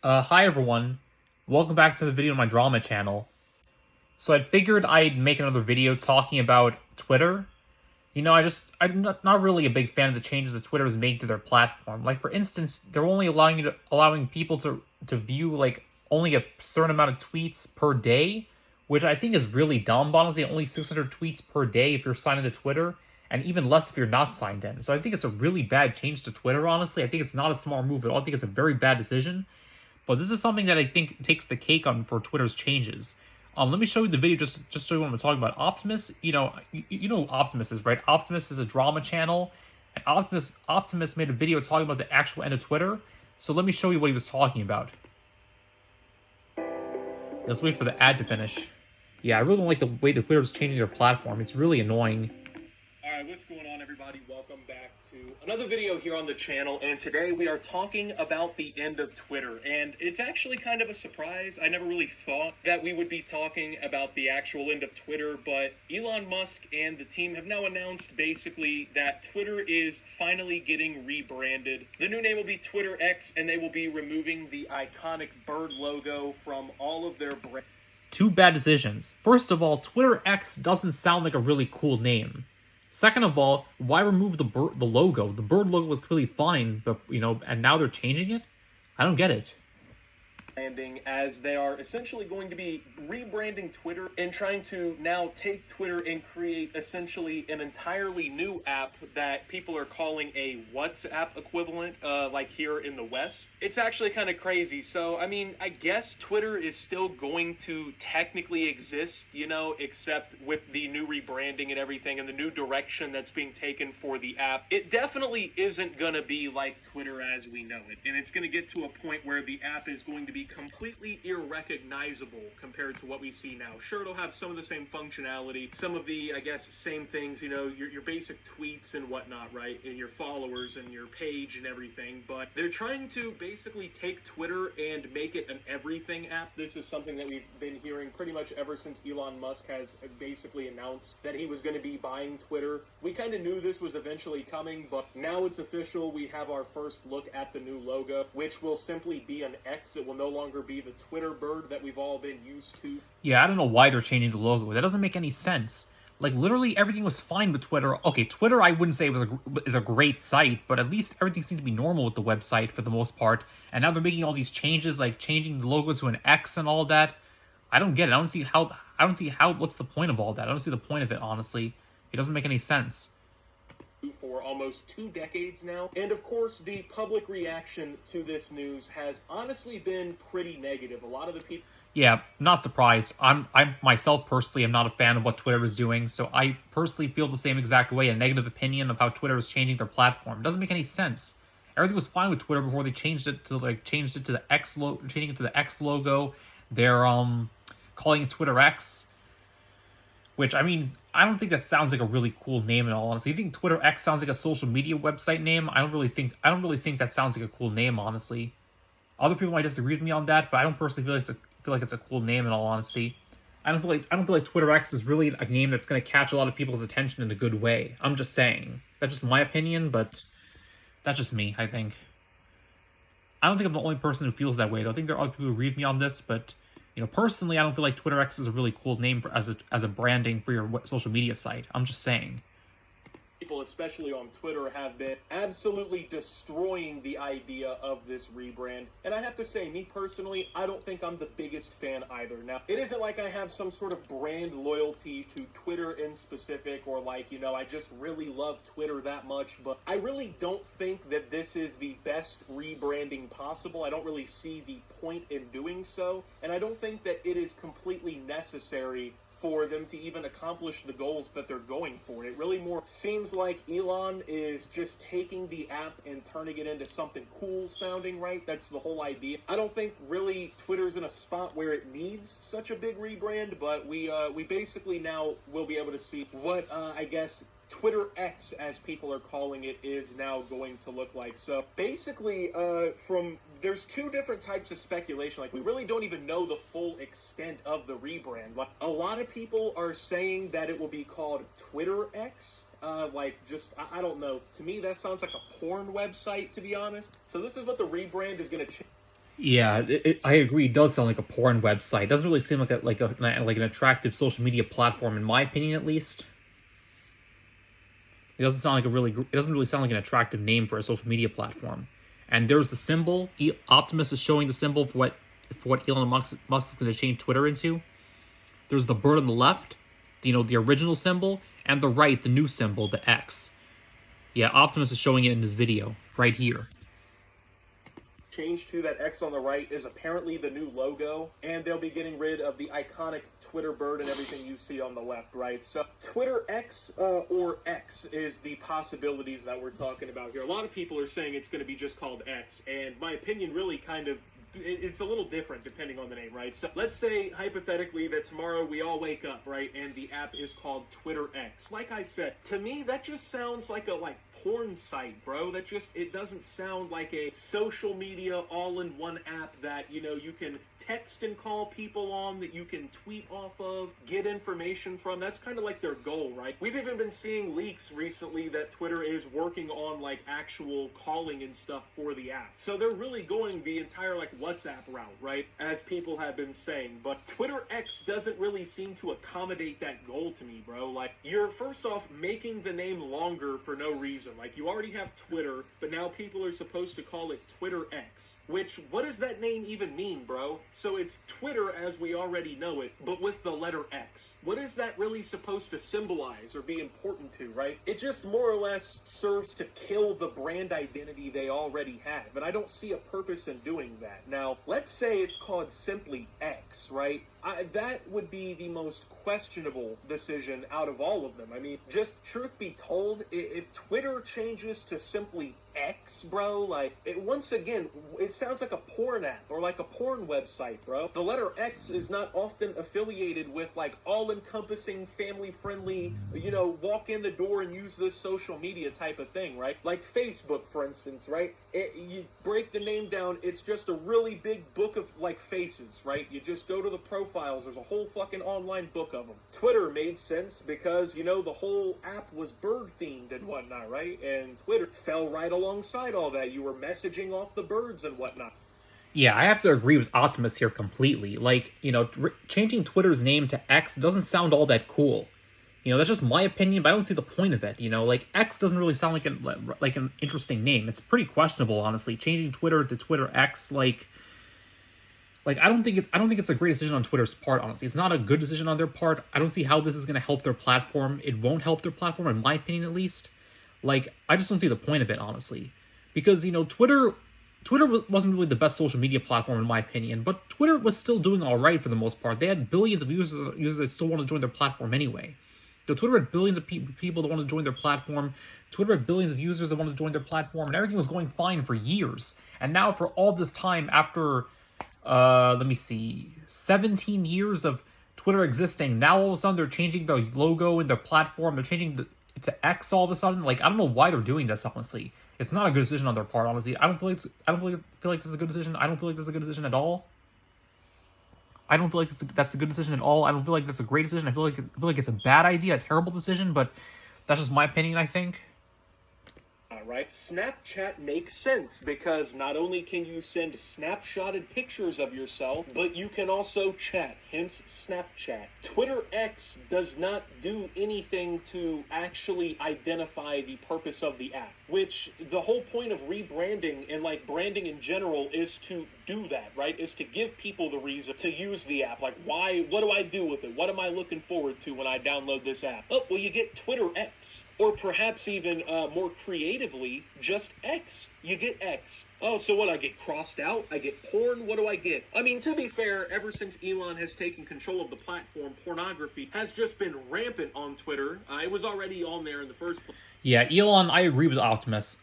Hi everyone, welcome back to the video on my drama channel. So I figured I'd make another video talking about Twitter. I'm not really a big fan of the changes that Twitter is making to their platform. Like for instance, they're only allowing people to view like only a certain amount of tweets per day, which I think is really dumb. Honestly, only 600 tweets per day if you're signed into Twitter, and even less if you're not signed in. So I think it's a really bad change to Twitter. Honestly, I think it's not a smart move at all. I think it's a very bad decision. But this is something that I think takes the cake on for Twitter's changes. Let me show you the video just show you what I'm talking about. Optimus, you know who Optimus is, right? Optimus is a drama channel, and Optimus made a video talking about the actual end of Twitter. So let me show you what he was talking about. Let's wait for the ad to finish. Yeah, I really don't like the way that Twitter's changing their platform. It's really annoying. Alright, what's going on, everybody? Welcome back to another video here on the channel, and today we are talking about the end of Twitter, and it's actually kind of a surprise. I never really thought that we would be talking about the actual end of Twitter, but Elon Musk and the team have now announced basically that Twitter is finally getting rebranded. The new name will be Twitter X, and they will be removing the iconic bird logo from all of their brands. Two bad decisions. First of all, Twitter X doesn't sound like a really cool name. Second of all, why remove the logo? The bird logo was clearly fine, but and now they're changing it? I don't get it. As they are essentially going to be rebranding Twitter and trying to now take Twitter and create essentially an entirely new app that people are calling a WhatsApp equivalent, like here in the West. It's actually kind of crazy. So, I mean, I guess Twitter is still going to technically exist, except with the new rebranding and everything and the new direction that's being taken for the app. It definitely isn't going to be like Twitter as we know it. And it's going to get to a point where the app is going to be completely irrecognizable compared to what we see now. Sure, it'll have some of the same functionality, some of the, I guess, same things, your basic tweets and whatnot, right? And your followers and your page and everything, but they're trying to basically take Twitter and make it an everything app. This is something that we've been hearing pretty much ever since Elon Musk has basically announced that he was going to be buying Twitter. We kind of knew this was eventually coming, but now it's official. We have our first look at the new logo, which will simply be an X. It will no longer be the Twitter bird that we've all been used to. Yeah, I don't know why they're changing the logo. That doesn't make any sense. Like, literally everything was fine with Twitter. Okay, Twitter I wouldn't say is a great site, but at least everything seemed to be normal with the website for the most part. And now they're making all these changes, like changing the logo to an X and all that. I don't get it. I don't see how what's the point of all that? I don't see the point of it, honestly. It doesn't make any sense. For almost 2 decades now, and of course the public reaction to this news has honestly been pretty negative. A lot of the people, yeah, not surprised. I'm myself personally am not a fan of what Twitter is doing, so I personally feel the same exact way, a negative opinion of how Twitter is changing their platform. It doesn't make any sense. Everything was fine with Twitter before they changed it to the X logo, changing it to the X logo. They're calling it Twitter X, which, I mean, I don't think that sounds like a really cool name in all honesty. You think Twitter X sounds like a social media website name? I don't really think that sounds like a cool name, honestly. Other people might disagree with me on that, but I don't personally feel like it's a cool name in all honesty. I don't feel like Twitter X is really a name that's going to catch a lot of people's attention in a good way. I'm just saying. That's just my opinion, but that's just me, I think. I don't think I'm the only person who feels that way, though. I think there are other people who agree with me on this, but personally, I don't feel like Twitter X is a really cool name as a branding for your social media site. I'm just saying. People, especially on Twitter, have been absolutely destroying the idea of this rebrand. And I have to say, me personally, I don't think I'm the biggest fan either. Now, it isn't like I have some sort of brand loyalty to Twitter in specific, or like, I just really love Twitter that much, but I really don't think that this is the best rebranding possible. I don't really see the point in doing so, and I don't think that it is completely necessary for them to even accomplish the goals that they're going for. It really more seems like Elon is just taking the app and turning it into something cool sounding, right? That's the whole idea. I don't think really Twitter's in a spot where it needs such a big rebrand, but we basically now will be able to see what I guess Twitter X, as people are calling it, is now going to look like. So basically, there's 2 different types of speculation. Like, we really don't even know the full extent of the rebrand. Like, a lot of people are saying that it will be called Twitter X. I don't know. To me, that sounds like a porn website, to be honest. So this is what the rebrand is going to change. Yeah, I agree. It does sound like a porn website. It doesn't really seem like an attractive social media platform, in my opinion, at least. It doesn't sound like a really. It doesn't really sound like an attractive name for a social media platform. And there's the symbol. Optimus is showing the symbol for what Elon Musk is going to change Twitter into. There's the bird on the left, the original symbol, and the right, the new symbol, the X. Yeah, Optimus is showing it in this video right here. Change to that X on the right is apparently the new logo, and they'll be getting rid of the iconic Twitter bird and everything you see on the left, right? So Twitter X or X is the possibilities that we're talking about here. A lot of people are saying it's going to be just called X, and my opinion really kind of it's a little different depending on the name, right? So let's say hypothetically that tomorrow we all wake up, right, and the app is called Twitter X. Like I said, to me that just sounds like a porn site, bro. It doesn't sound like a social media all-in-one app that, you can text and call people on, that you can tweet off of, get information from. That's kind of like their goal, right? We've even been seeing leaks recently that Twitter is working on actual calling and stuff for the app. So they're really going the entire WhatsApp route, right? As people have been saying. But Twitter X doesn't really seem to accommodate that goal to me, bro. You're first off making the name longer for no reason. You already have Twitter, but now people are supposed to call it Twitter X. Which, what does that name even mean, bro? So it's Twitter as we already know it, but with the letter X. What is that really supposed to symbolize or be important to, right? It just more or less serves to kill the brand identity they already have, and I don't see a purpose in doing that. Now, let's say it's called simply X, right? That would be the most questionable decision out of all of them. I mean, just truth be told, if Twitter changes to simply X, bro, once again, it sounds like a porn app or like a porn website, bro. The letter X is not often affiliated with all-encompassing, family-friendly, walk in the door and use this social media type of thing, right? Like Facebook, for instance, right? You break the name down, it's just a really big book of faces, right? You just go to the profiles, there's a whole fucking online book of them. Twitter made sense because, the whole app was bird-themed and whatnot, right? And Twitter fell right alongside all that. You were messaging off the birds and whatnot. Yeah, I have to agree with Optimus here completely. Changing Twitter's name to X doesn't sound all that cool. That's just my opinion, but I don't see the point of it. X doesn't really sound like an interesting name. It's pretty questionable, honestly. Changing Twitter to Twitter X, I don't think it's a great decision on Twitter's part, honestly. It's not a good decision on their part. I don't see how this is going to help their platform. It won't help their platform, in my opinion, at least. I just don't see the point of it, honestly. Because, Twitter wasn't really the best social media platform, in my opinion, but Twitter was still doing all right for the most part. They had billions of users that still want to join their platform anyway. Twitter had billions of people that want to join their platform. Twitter had billions of users that want to join their platform, and everything was going fine for years. And now, for all this time, after 17 years of Twitter existing, now all of a sudden they're changing their logo and their platform. They're changing to X all of a sudden. I don't know why they're doing this, honestly. It's not a good decision on their part, honestly. I don't feel like this is a good decision. I don't feel like this is a good decision at all. I don't feel like that's a good decision at all. I don't feel like that's a great decision. I feel like it's a bad idea, a terrible decision, but that's just my opinion, I think. Right? Snapchat makes sense because not only can you send snapshotted pictures of yourself, but you can also chat, hence Snapchat. Twitter X does not do anything to actually identify the purpose of the app, which the whole point of rebranding and branding in general is to do that, right? Is to give people the reason to use the app. Why? What do I do with it? What am I looking forward to when I download this app? Oh, well, you get Twitter X. Or perhaps even more creatively, just X. You get X. Oh, so what? I get crossed out? I get porn? What do I get? I mean, to be fair, ever since Elon has taken control of the platform, pornography has just been rampant on Twitter. It was already on there in the first place. Yeah, Elon, I agree with Optimus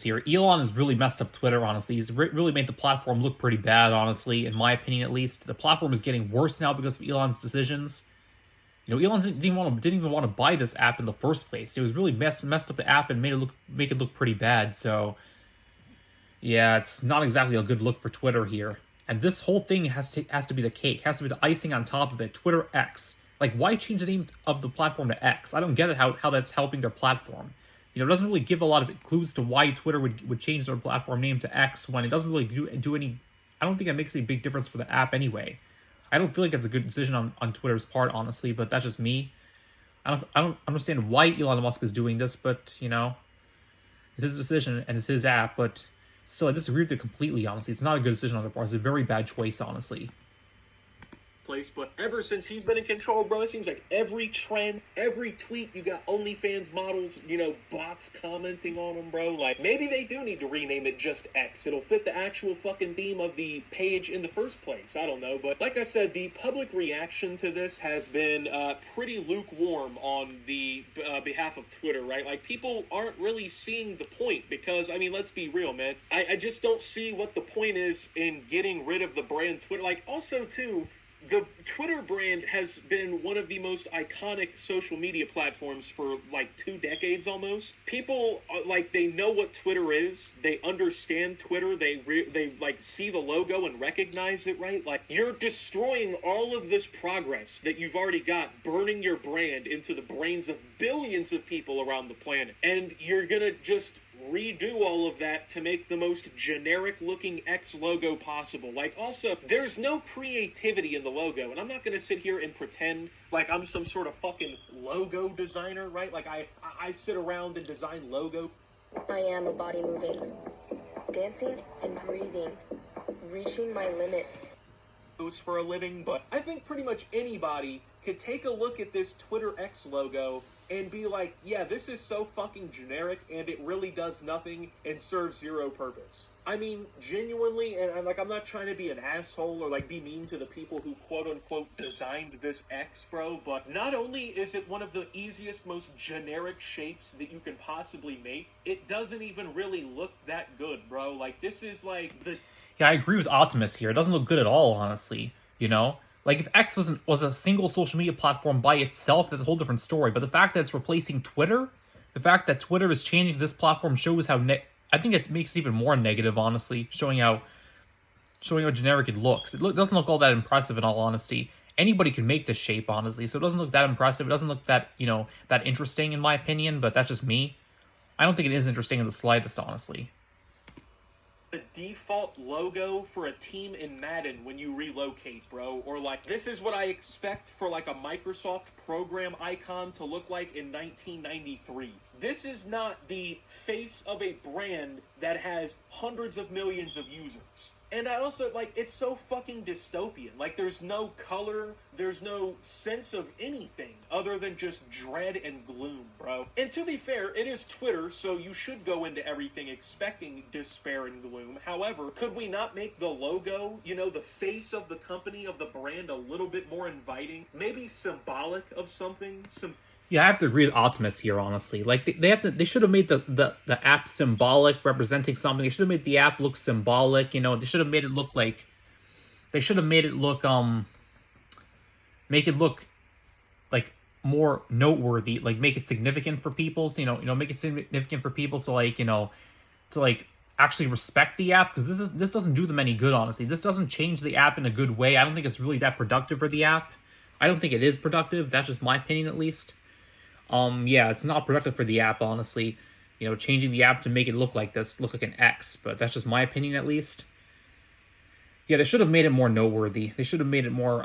here. Elon has really messed up Twitter, honestly. He's really made the platform look pretty bad, honestly, in my opinion at least. The platform is getting worse now because of Elon's decisions. Elon didn't even want to buy this app in the first place. It was really messed up the app and make it look pretty bad. So, yeah, it's not exactly a good look for Twitter here. And this whole thing has to be the cake, has to be the icing on top of it. Twitter X. Why change the name of the platform to X? I don't get it how that's helping their platform. It doesn't really give a lot of clues to why Twitter would change their platform name to X when it doesn't really do any I don't think it makes a big difference for the app anyway. I don't feel like it's a good decision on Twitter's part, honestly, but that's just me. I don't understand why Elon Musk is doing this, but it's his decision and it's his app, but still I disagree with it completely, honestly. It's not a good decision on their part. It's a very bad choice, honestly. Place, but ever since he's been in control, bro, it seems like every trend, every tweet, you got OnlyFans models, bots commenting on them, bro. Like, maybe they do need to rename it just X. It'll fit the actual fucking theme of the page in the first place. I don't know, but like I said, the public reaction to this has been pretty lukewarm on the behalf of Twitter, right? Like, people aren't really seeing the point because, I mean, let's be real, man. I just don't see what the point is in getting rid of the brand Twitter. Like, also, too, the Twitter brand has been one of the most iconic social media platforms for like 2 decades almost. People they know what Twitter is. They understand Twitter. They like see the logo and recognize it, right? Like, you're destroying all of this progress that you've already got, burning your brand into the brains of billions of people around the planet. And you're gonna just redo all of that to make the most generic looking X logo possible. Like, also, there's no creativity in the logo, and I'm not gonna sit here and pretend like I'm some sort of fucking logo designer, right? Like, I sit around and design logo. I am a body moving, dancing and breathing, reaching my limit For a living, but I think pretty much anybody could take a look at this Twitter X logo and be like, yeah, this is so fucking generic and it really does nothing and serves zero purpose. I mean, genuinely, and I'm not trying to be an asshole or like be mean to the people who quote unquote designed this X, bro, but not only is it one of the easiest, most generic shapes that you can possibly make, it doesn't even really look that good, bro. Like, this is like the... Yeah, I agree with Optimus here. It doesn't look good at all, honestly. Like, if X was a single social media platform by itself, that's a whole different story. But the fact that it's replacing Twitter, the fact that Twitter is changing this platform shows how I think it makes it even more negative, honestly, showing how generic it looks. It doesn't look all that impressive, in all honesty. Anybody can make this shape, honestly, so it doesn't look that impressive. It doesn't look that that interesting, in my opinion. But that's just me. I don't think it is interesting in the slightest, honestly. The default logo for a team in Madden when you relocate, bro. Or like, this is what I expect for like a Microsoft program icon to look like in 1993. This is not the face of a brand that has hundreds of millions of users. And I also, like, it's so fucking dystopian. Like, there's no color, there's no sense of anything other than just dread and gloom, bro. And to be fair, it is Twitter, so you should go into everything expecting despair and gloom. However, could we not make the logo, the face of the company, of the brand, a little bit more inviting? Maybe symbolic of something? Yeah, I have to agree with Optimus here, honestly. Like, they should have made the app symbolic, representing something. They should have made the app look symbolic, They should have made it look like... They should have made it look, make it look, like, more noteworthy. Like, make it significant for people, to, make it significant for people to, like, to actually respect the app, because this doesn't do them any good, honestly. This doesn't change the app in a good way. I don't think it's really that productive for the app. I don't think it is productive. That's just my opinion, at least. Yeah, it's not productive for the app, honestly. Changing the app to make it look like this, look like an X, but that's just my opinion, at least. Yeah, they should have made it more noteworthy. They should have made it more,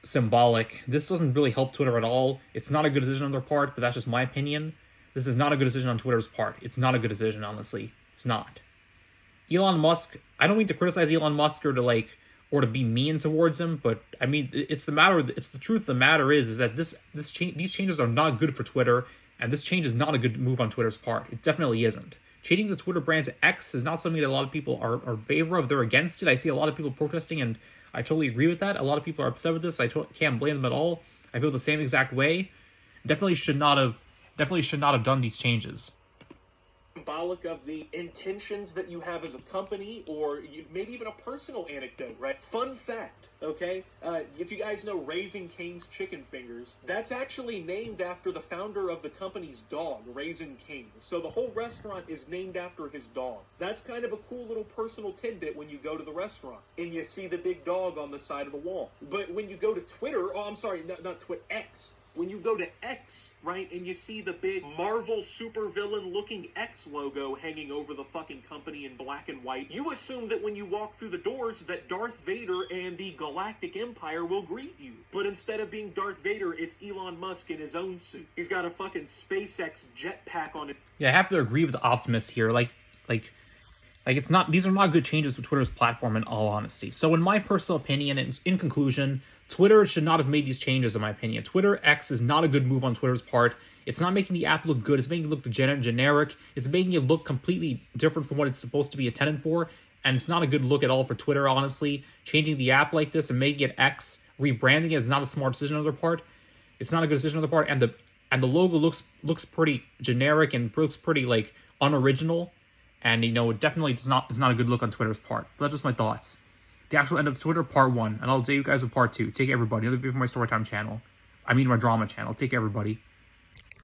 symbolic. This doesn't really help Twitter at all. It's not a good decision on their part, but that's just my opinion. This is not a good decision on Twitter's part. It's not a good decision, honestly. It's not. Elon Musk, I don't mean to criticize Elon Musk or to be mean towards him, but I mean, it's the truth of the matter is that these changes are not good for Twitter, and this change is not a good move on Twitter's part. It definitely isn't. Changing the Twitter brand to X is not something that a lot of people are in favor of. They're against it. I see a lot of people protesting, and I totally agree with that. A lot of people are upset with this. I can't blame them at all. I feel the same exact way. Definitely should not have done these changes. Symbolic of the intentions that you have as a company, or maybe even a personal anecdote, right? Fun fact, okay? If you guys know Raising Cane's Chicken Fingers, that's actually named after the founder of the company's dog, Raising Cane. So the whole restaurant is named after his dog. That's kind of a cool little personal tidbit when you go to the restaurant and you see the big dog on the side of the wall. But when you go to Twitter, not X, When you go to X, right, and you see the big Marvel supervillain looking X logo hanging over the fucking company in black and white, you assume that when you walk through the doors that Darth Vader and the Galactic Empire will greet you. But instead of being Darth Vader, it's Elon Musk in his own suit. He's got a fucking SpaceX jetpack on it. Yeah, I have to agree with Optimus here. Like it's not, these are not good changes to Twitter's platform in all honesty. So in my personal opinion, and in conclusion, Twitter should not have made these changes in my opinion. Twitter X is not a good move on Twitter's part. It's not making the app look good. It's making it look generic. It's making it look completely different from what it's supposed to be intended for. And it's not a good look at all for Twitter, honestly. Changing the app like this and making it X, rebranding it is not a smart decision on their part. It's not a good decision on their part. And the logo looks pretty generic and looks pretty like unoriginal. And, you know, it definitely is not a good look on Twitter's part. But that's just my thoughts. The actual end of Twitter, part 1. And I'll tell you guys with part 2. Take everybody. I'll leave it for my Storytime channel. I mean my drama channel. Take everybody.